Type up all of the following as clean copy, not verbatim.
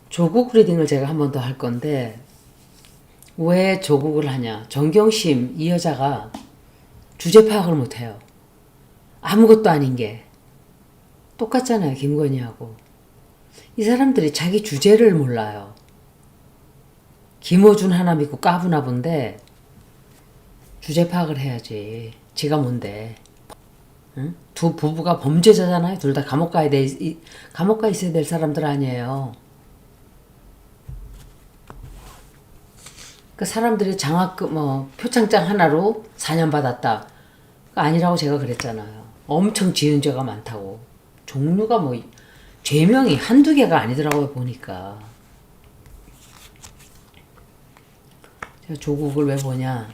조국 리딩을 제가 한 번 더 할 건데, 왜 조국을 하냐. 정경심 이 여자가 주제 파악을 못해요. 아무것도 아닌 게 똑같잖아요. 김건희하고. 이 사람들이 자기 주제를 몰라요. 김어준 하나 믿고 까부나 본데 주제 파악을 해야지. 지가 뭔데. 응? 두 부부가 범죄자잖아요. 둘 다 감옥 감옥 가 있어야 될 사람들 아니에요. 그 사람들이 표창장 하나로 4년 받았다. 아니라고 제가 그랬잖아요. 엄청 지은 죄가 많다고. 종류가 죄명이 한두 개가 아니더라고요, 보니까. 제가 조국을 왜 보냐.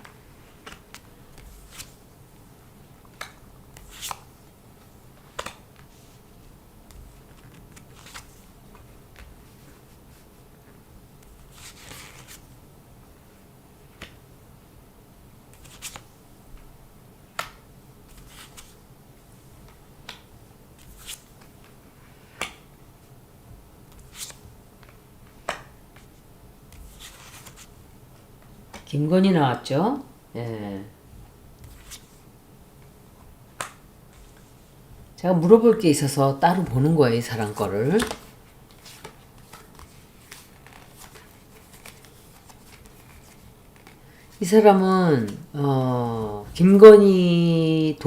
김건희 나왔죠? 예. 제가 물어볼 게 있어서 따로 보는 거예요, 이 사람 거를. 이 사람은 김건희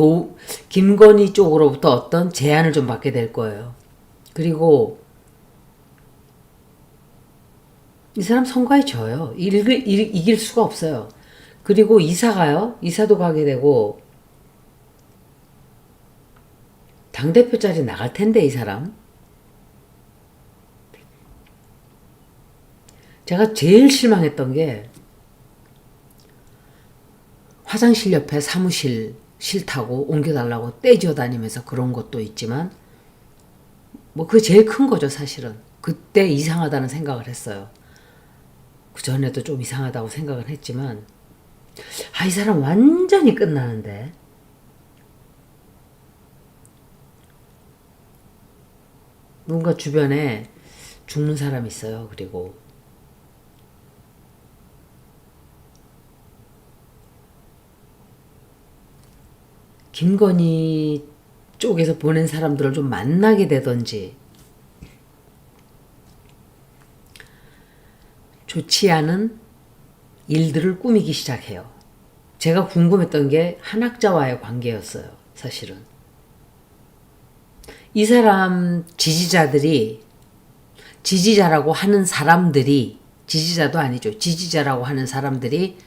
쪽으로부터 어떤 제안을 좀 받게 될 거예요. 그리고 이 사람 선거에 져요. 이길 수가 없어요. 그리고 이사도 가게 되고 당대표 자리 나갈 텐데, 이 사람. 제가 제일 실망했던 게 화장실 옆에 사무실 싫다고 옮겨달라고 떼지어 다니면서 그런 것도 있지만 그게 제일 큰 거죠, 사실은. 그때 이상하다는 생각을 했어요. 그 전에도 좀 이상하다고 생각을 했지만 이 사람 완전히 끝나는데. 누군가 주변에 죽는 사람이 있어요. 그리고 김건희 쪽에서 보낸 사람들을 좀 만나게 되던지 좋지 않은 일들을 꾸미기 시작해요. 제가 궁금했던 게 한학자와의 관계였어요. 사실은. 이 사람 지지자라고 하는 사람들이, 지지자도 아니죠. 지지자라고 하는 사람들이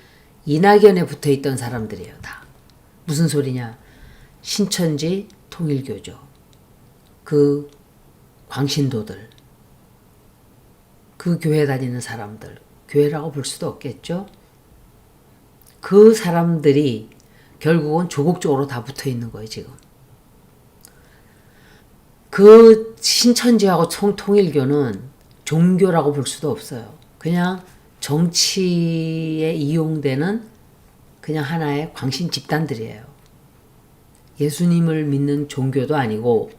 이낙연에 붙어있던 사람들이에요. 다. 무슨 소리냐. 신천지 통일교죠. 그 광신도들. 그 교회 다니는 사람들. 교회라고 볼 수도 없겠죠. 그 사람들이 결국은 조국 쪽으로 다 붙어있는 거예요. 지금. 그 신천지하고 통일교는 종교라고 볼 수도 없어요. 그냥 정치에 이용되는 그냥 하나의 광신 집단들이에요. 예수님을 믿는 종교도 아니고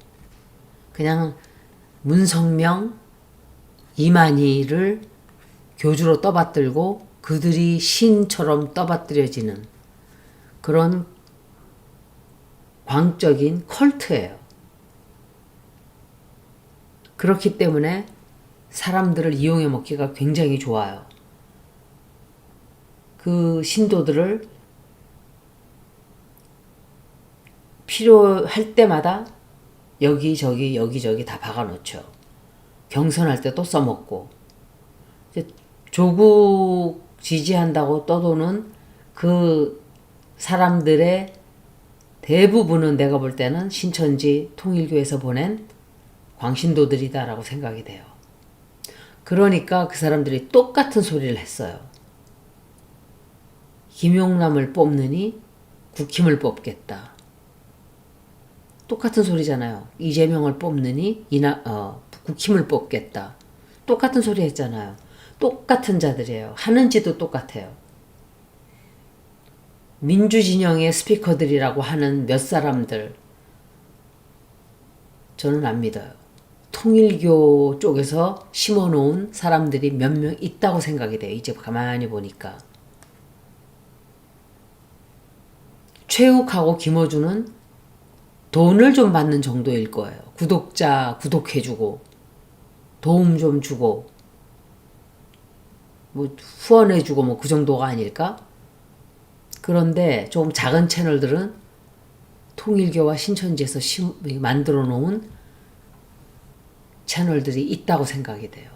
그냥 문성명, 이만희를 교주로 떠받들고 그들이 신처럼 떠받들여지는 그런 광적인 컬트예요. 그렇기 때문에 사람들을 이용해 먹기가 굉장히 좋아요. 그 신도들을 필요할 때마다 여기저기 다 박아놓죠. 경선할 때 또 써먹고. 조국 지지한다고 떠도는 그 사람들의 대부분은 내가 볼 때는 신천지 통일교에서 보낸 광신도들이다라고 생각이 돼요. 그러니까 그 사람들이 똑같은 소리를 했어요. 김용남을 뽑느니 국힘을 뽑겠다. 똑같은 소리잖아요. 이재명을 뽑느니 국힘을 뽑겠다. 똑같은 소리 했잖아요. 똑같은 자들이에요. 하는 짓도 똑같아요. 민주진영의 스피커들이라고 하는 몇 사람들 저는 안 믿어요. 통일교 쪽에서 심어놓은 사람들이 몇 명 있다고 생각이 돼요. 이제 가만히 보니까. 최욱하고 김어준은 돈을 좀 받는 정도일 거예요. 구독자 구독해주고 도움 좀 주고 뭐 후원해주고 뭐 그 정도가 아닐까? 그런데 좀 작은 채널들은 통일교와 신천지에서 만들어 놓은 채널들이 있다고 생각이 돼요.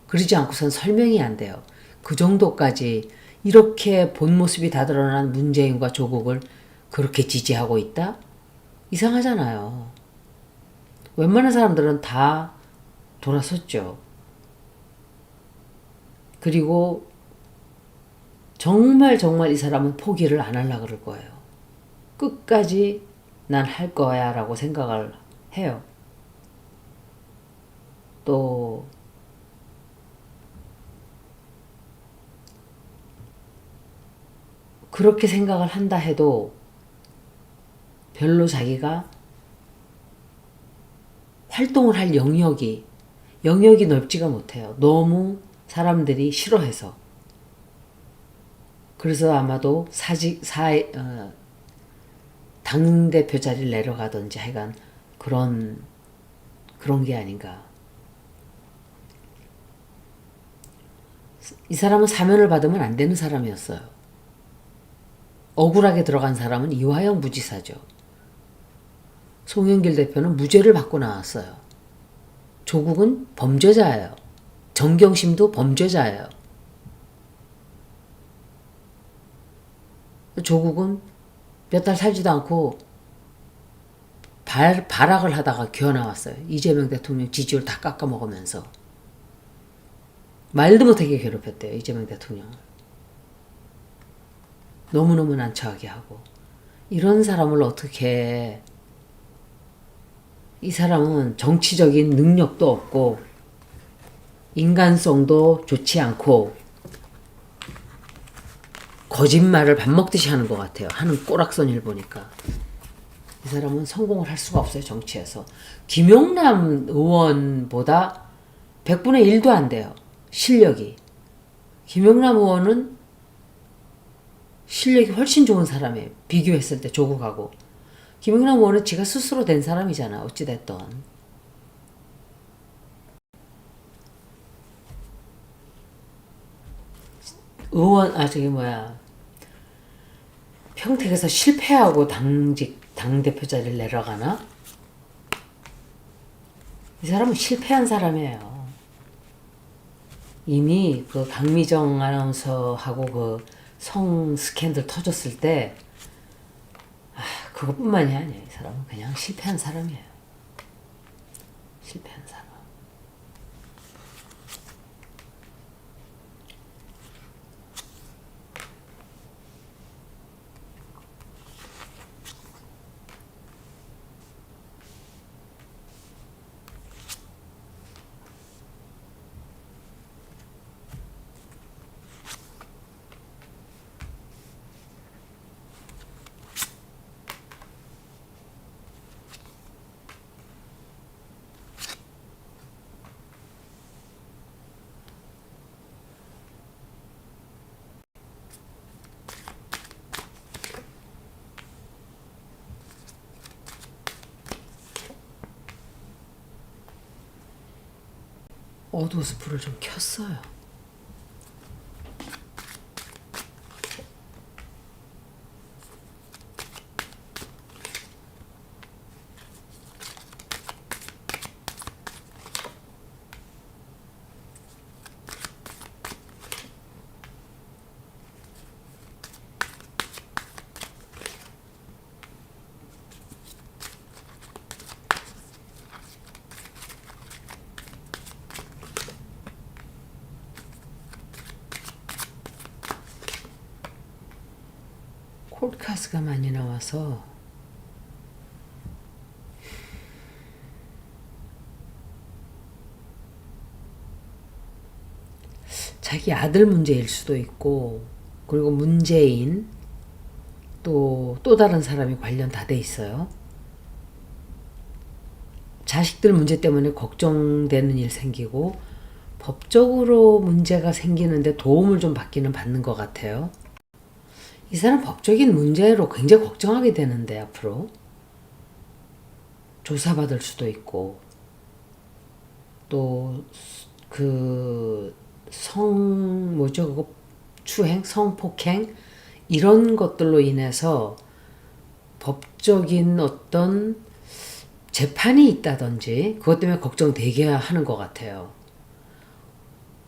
그러지 않고선 설명이 안 돼요. 그 정도까지 이렇게 본 모습이 다 드러난 문재인과 조국을 그렇게 지지하고 있다? 이상하잖아요. 웬만한 사람들은 다 돌아섰죠. 그리고 정말 이 사람은 포기를 안 하려고 그럴 거예요. 끝까지 난 할 거야 라고 생각을 해요. 또 그렇게 생각을 한다 해도 별로 자기가 활동을 할 영역이 넓지가 못해요. 너무 사람들이 싫어해서. 그래서 아마도 당대표 자리를 내려가든지 하여간 그런 게 아닌가. 이 사람은 사면을 받으면 안 되는 사람이었어요. 억울하게 들어간 사람은 이화영 부지사죠. 송영길 대표는 무죄를 받고 나왔어요. 조국은 범죄자예요. 정경심도 범죄자예요. 조국은 몇 달 살지도 않고 발악을 하다가 기어나왔어요. 이재명 대통령 지지율 다 깎아먹으면서. 말도 못하게 괴롭혔대요. 이재명 대통령을. 너무너무 난처하게 하고. 이런 사람을 어떻게, 이 사람은 정치적인 능력도 없고 인간성도 좋지 않고 거짓말을 밥 먹듯이 하는 것 같아요. 하는 꼬락서니를 보니까. 이 사람은 성공을 할 수가 없어요. 정치에서. 김용남 의원보다 100분의 1도 안 돼요. 실력이. 김용남 의원은 실력이 훨씬 좋은 사람이에요. 비교했을 때 조국하고. 김용남 의원은 지가 스스로 된 사람이잖아. 어찌됐든. 평택에서 실패하고 당대표 자리를 내려가나? 이 사람은 실패한 사람이에요. 이미 그 강미정 아나운서하고 그 성 스캔들 터졌을 때, 그것뿐만이 아니에요. 이 사람은 그냥 실패한 사람이에요. 실패한 사람. 어두워서 불을 좀 켰어요. 콜카스가 많이 나와서 자기 아들 문제일 수도 있고, 그리고 문재인 또 다른 사람이 관련 다 돼 있어요. 자식들 문제 때문에 걱정되는 일 생기고 법적으로 문제가 생기는데 도움을 좀 받기는 받는 것 같아요. 이 사람 법적인 문제로 굉장히 걱정하게 되는데 앞으로 조사받을 수도 있고 또 그 뭐죠 그거 추행, 성폭행 이런 것들로 인해서 법적인 어떤 재판이 있다든지 그것 때문에 걱정되게 하는 것 같아요.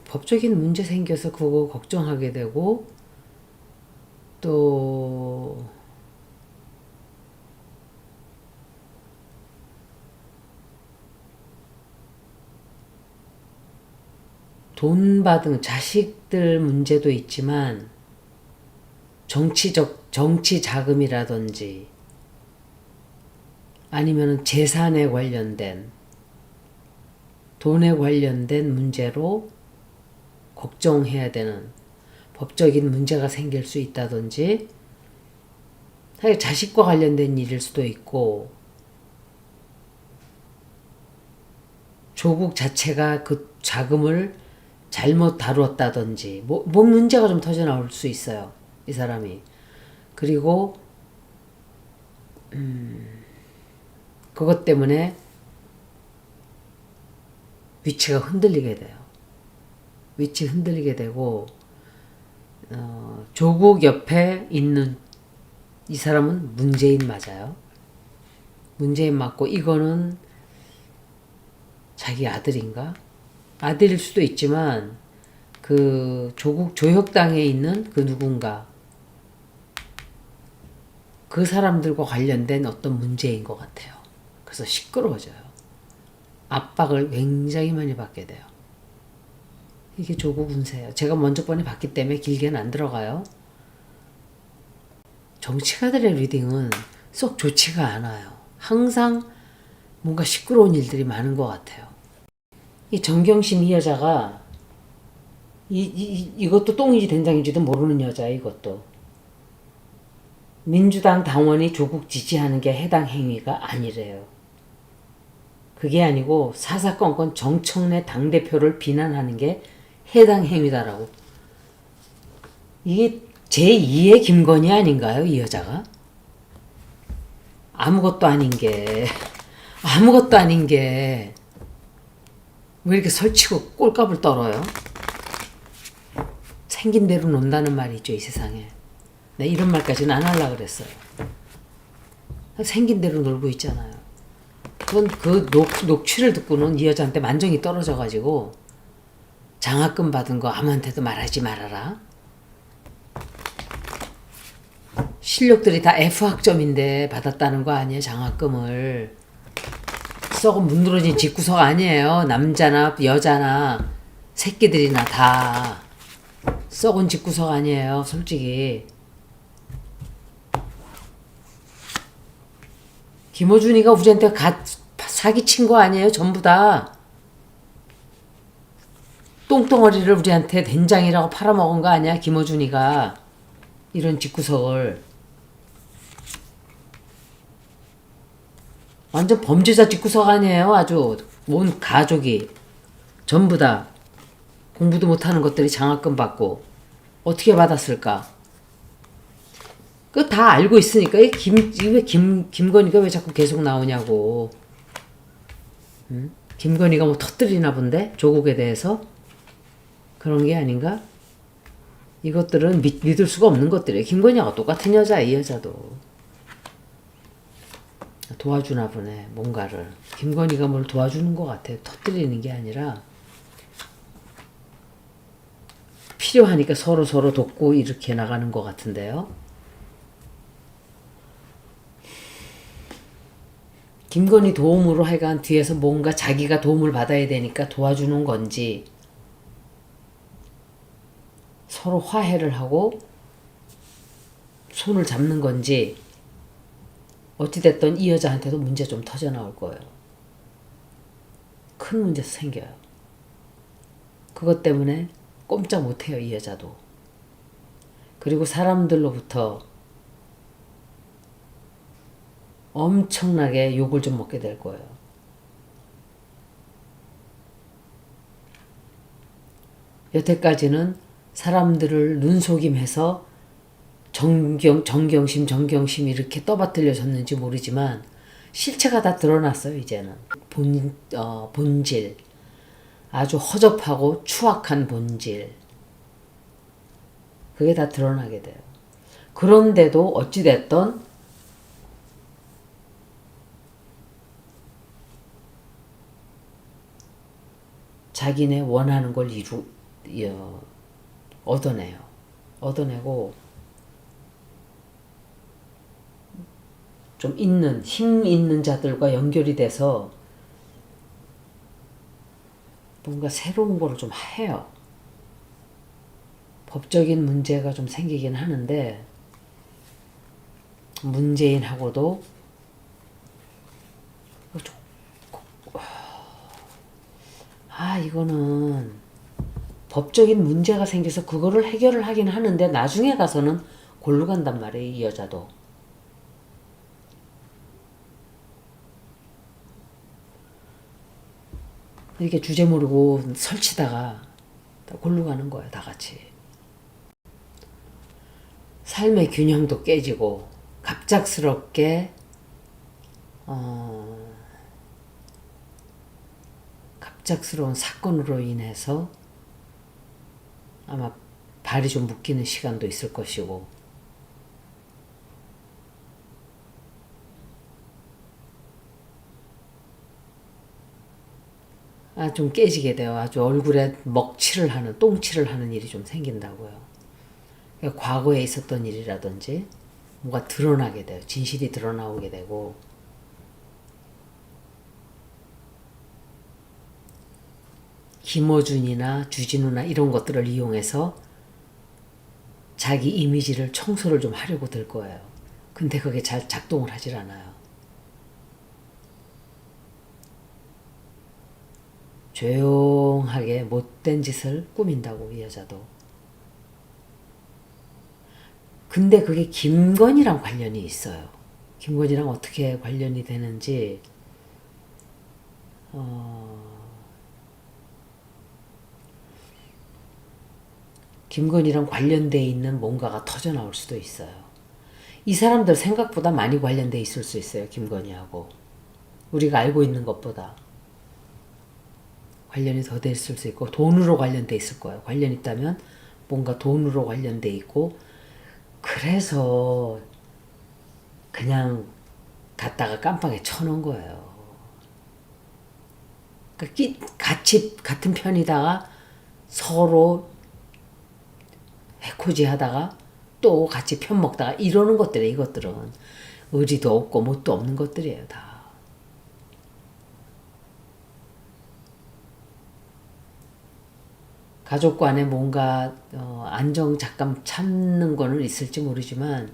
법적인 문제 생겨서 그거 걱정하게 되고 또 돈 받은 자식들 문제도 있지만 정치 자금이라든지 아니면 재산에 관련된 돈에 관련된 문제로 걱정해야 되는 법적인 문제가 생길 수 있다든지 자식과 관련된 일일 수도 있고 조국 자체가 그 자금을 잘못 다루었다든지 뭐 문제가 좀 터져 나올 수 있어요. 이 사람이. 그리고 그것 때문에 위치가 흔들리게 돼요. 위치 흔들리게 되고 조국 옆에 있는 이 사람은 문재인 맞아요. 문재인 맞고 이거는 자기 아들인가? 아들일 수도 있지만 그 조국 조혁당에 있는 그 누군가 그 사람들과 관련된 어떤 문제인 것 같아요. 그래서 시끄러워져요. 압박을 굉장히 많이 받게 돼요. 이게 조국 운세예요. 제가 먼저 번에 봤기 때문에 길게는 안 들어가요. 정치가들의 리딩은 썩 좋지가 않아요. 항상 뭔가 시끄러운 일들이 많은 것 같아요. 이 정경심 이 여자가 이것도 똥인지 된장인지도 모르는 여자야. 이것도 민주당 당원이 조국 지지하는 게 해당 행위가 아니래요. 그게 아니고 사사건건 정청래 당대표를 비난하는 게 해당 행위다라고. 이게 제2의 김건희 아닌가요? 이 여자가? 아무것도 아닌 게 왜 이렇게 설치고 꼴값을 떨어요? 생긴 대로 논다는 말이 있죠, 이 세상에. 네, 이런 말까지는 안 하려고 그랬어요. 생긴 대로 놀고 있잖아요. 그건 그 녹취를 듣고는 이 여자한테 만정이 떨어져가지고 장학금 받은 거 아무한테도 말하지 말아라. 실력들이 다 F학점인데 받았다는 거 아니에요, 장학금을. 썩은 문드러진 집구석 아니에요. 남자나 여자나 새끼들이나 다 썩은 집구석 아니에요, 솔직히. 김어준이가 우리한테 사기친 거 아니에요, 전부 다. 똥덩어리를 우리한테 된장이라고 팔아먹은 거 아니야, 김어준이가. 이런 집구석을. 완전 범죄자 집구석 아니에요, 아주. 온 가족이. 전부 다. 공부도 못하는 것들이 장학금 받고. 어떻게 받았을까? 그거 다 알고 있으니까. 김건희가 왜 자꾸 계속 나오냐고. 응? 김건희가 뭐 터뜨리나 본데? 조국에 대해서? 그런 게 아닌가? 이것들은 믿을 수가 없는 것들이에요. 김건희하고 똑같은 여자야, 이 여자도. 도와주나 보네, 뭔가를. 김건희가 뭘 도와주는 것 같아요. 터뜨리는 게 아니라 필요하니까 서로 돕고 이렇게 나가는 것 같은데요. 김건희 도움으로 하여간 뒤에서 뭔가 자기가 도움을 받아야 되니까 도와주는 건지 서로 화해를 하고 손을 잡는 건지 어찌됐든 이 여자한테도 문제 좀 터져 나올 거예요. 큰 문제 생겨요. 그것 때문에 꼼짝 못해요, 이 여자도. 그리고 사람들로부터 엄청나게 욕을 좀 먹게 될 거예요. 여태까지는 사람들을 눈속임해서 정경심 이렇게 떠받들려졌는지 모르지만 실체가 다 드러났어요. 이제는 본질, 아주 허접하고 추악한 본질, 그게 다 드러나게 돼요. 그런데도 어찌됐던 자기네 원하는 걸 얻어내요. 얻어내고 좀 힘 있는 자들과 연결이 돼서 뭔가 새로운 거를 좀 해요. 법적인 문제가 좀 생기긴 하는데 문재인하고도 이거는 법적인 문제가 생겨서 그거를 해결을 하긴 하는데 나중에 가서는 골로 간단 말이에요. 이 여자도. 이렇게 주제 모르고 설치다가 다 골로 가는 거예요. 다 같이. 삶의 균형도 깨지고 갑작스럽게 갑작스러운 사건으로 인해서 아마 발이 좀 묶이는 시간도 있을 것이고 좀 깨지게 돼요. 아주 얼굴에 먹칠을 하는 똥칠을 하는 일이 좀 생긴다고요. 그러니까 과거에 있었던 일이라든지 뭔가 드러나게 돼요. 진실이 드러나오게 되고 김어준이나 주진우나 이런 것들을 이용해서 자기 이미지를 청소를 좀 하려고 들 거예요. 근데 그게 잘 작동을 하질 않아요. 조용하게 못된 짓을 꾸민다고 이 여자도. 근데 그게 김건희랑 관련이 있어요. 김건희랑 어떻게 관련이 되는지 김건희랑 관련돼 있는 뭔가가 터져나올 수도 있어요. 이 사람들 생각보다 많이 관련돼 있을 수 있어요. 김건희하고. 우리가 알고 있는 것보다. 관련이 더 됐을 수 있고 돈으로 관련돼 있을 거예요. 관련 있다면 뭔가 돈으로 관련돼 있고 그래서 그냥 갖다가 깜빵에 쳐놓은 거예요. 그러니까 같이 같은 편이다가 서로 해코지 하다가 또 같이 편 먹다가 이러는 것들이에요. 이것들은 의리도 없고 뭣도 없는 것들이에요. 다. 가족 간에 뭔가 안정 잠깐 찾는 거는 있을지 모르지만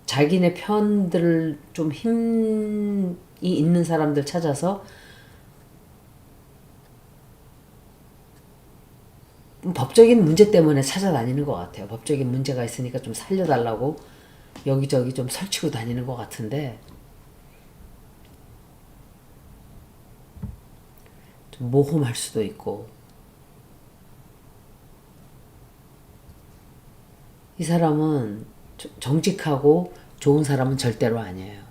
자기네 편들을 좀 힘이 있는 사람들 찾아서 법적인 문제 때문에 찾아다니는 것 같아요. 법적인 문제가 있으니까 좀 살려달라고 여기저기 좀 설치고 다니는 것 같은데 좀 모험할 수도 있고 이 사람은 정직하고 좋은 사람은 절대로 아니에요.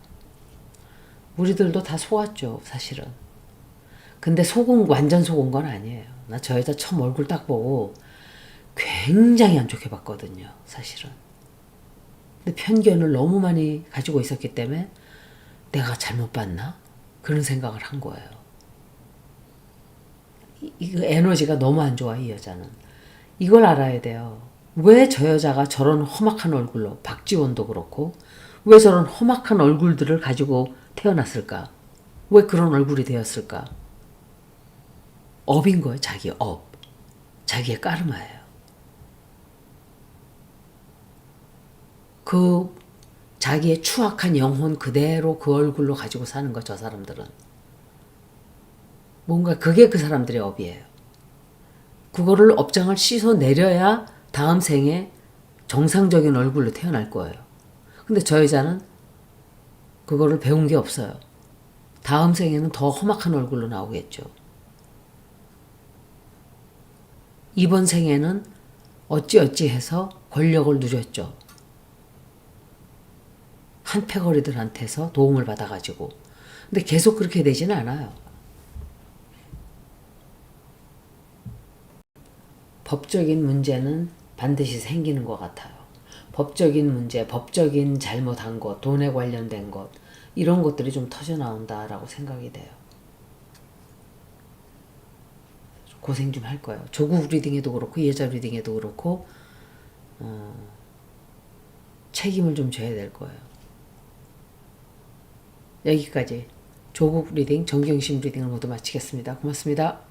우리들도 다 속았죠, 사실은. 근데 완전 속은 건 아니에요. 나 저 여자 처음 얼굴 딱 보고 굉장히 안 좋게 봤거든요, 사실은. 근데 편견을 너무 많이 가지고 있었기 때문에 내가 잘못 봤나? 그런 생각을 한 거예요. 이 에너지가 너무 안 좋아, 이 여자는. 이걸 알아야 돼요. 왜 저 여자가 저런 험악한 얼굴로, 박지원도 그렇고, 왜 저런 험악한 얼굴들을 가지고 태어났을까? 왜 그런 얼굴이 되었을까? 업인 거예요, 자기 업. 자기의 까르마예요. 그 자기의 추악한 영혼 그대로 그 얼굴로 가지고 사는 거, 저 사람들은. 뭔가 그게 그 사람들의 업이에요. 그거를 업장을 씻어내려야 다음 생에 정상적인 얼굴로 태어날 거예요. 근데 저 여자는 그거를 배운 게 없어요. 다음 생에는 더 험악한 얼굴로 나오겠죠. 이번 생에는 어찌어찌 해서 권력을 누렸죠. 한패거리들한테서 도움을 받아가지고. 근데 계속 그렇게 되지는 않아요. 법적인 문제는 반드시 생기는 것 같아요. 법적인 문제, 법적인 잘못한 것, 돈에 관련된 것, 이런 것들이 좀 터져나온다라고 생각이 돼요. 고생 좀 할 거예요. 조국 리딩에도 그렇고 예자 리딩에도 그렇고 책임을 좀 져야 될 거예요. 여기까지 조국 리딩, 정경심 리딩을 모두 마치겠습니다. 고맙습니다.